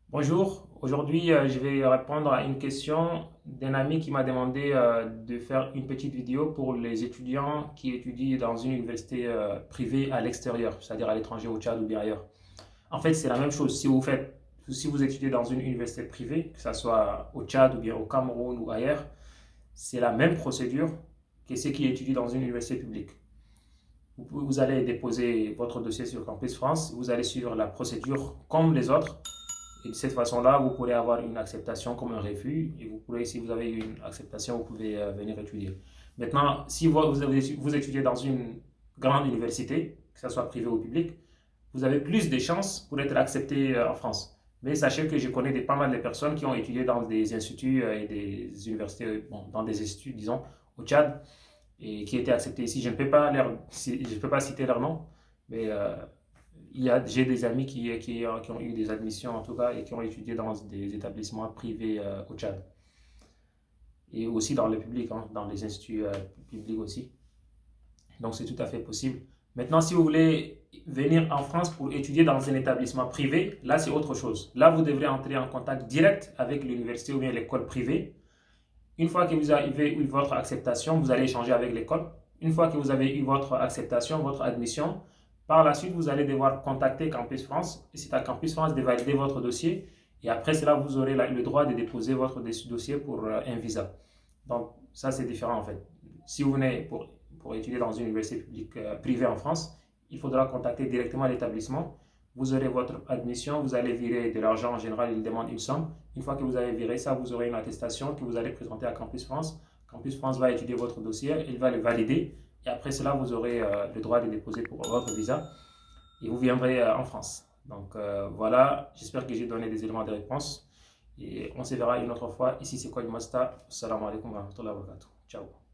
Bonjour, aujourd'hui je vais répondre à une question d'un ami qui m'a demandé de faire une petite vidéo pour les étudiants qui étudient dans une université privée à l'extérieur, c'est-à-dire à l'étranger, au Tchad ou bien ailleurs. En fait, c'est la même chose. Si vous étudiez dans une université privée, que ce soit au Tchad ou bien au Cameroun ou ailleurs, c'est la même procédure que ceux qui étudient dans une université publique. Vous allez déposer votre dossier sur Campus France, vous allez suivre la procédure comme les autres. Et de cette façon-là, vous pourrez avoir une acceptation comme un refus. Et vous pourrez, si vous avez une acceptation, vous pouvez venir étudier. Maintenant, si vous étudiez dans une grande université, que ce soit privée ou publique, vous avez plus de chances pour être accepté en France. Mais sachez que je connais pas mal de personnes qui ont étudié dans des instituts et des universités, bon, dans des instituts, disons, au Tchad, et qui étaient acceptés ici. Je ne peux pas citer leur nom, mais j'ai des amis qui ont eu des admissions en tout cas et qui ont étudié dans des établissements privés au Tchad. Et aussi dans le public, hein, dans les instituts publics aussi. Donc c'est tout à fait possible. Maintenant, si vous voulez venir en France pour étudier dans un établissement privé, là c'est autre chose. Là, vous devrez entrer en contact direct avec l'université ou bien l'école privée. Une fois que vous avez eu votre acceptation, vous allez échanger avec l'école. Une fois que vous avez eu votre acceptation, votre admission, par la suite, vous allez devoir contacter Campus France. Et c'est à Campus France de valider votre dossier. Et après cela, vous aurez le droit de déposer votre dossier pour un visa. Donc, ça, c'est différent en fait. Si vous venez pour étudier dans une université publique, privée en France, il faudra contacter directement l'établissement. Vous aurez votre admission, vous allez virer de l'argent. En général, il demande une somme. Une fois que vous avez viré ça, vous aurez une attestation que vous allez présenter à Campus France. Campus France va étudier votre dossier, il va le valider. Et après cela, vous aurez le droit de déposer pour votre visa et vous viendrez en France. Donc voilà, j'espère que j'ai donné des éléments de réponse. Et on se verra une autre fois. Ici, c'est Coin Masta. Salam alaikum wa rahmatullahi wa barakatuh. Ciao.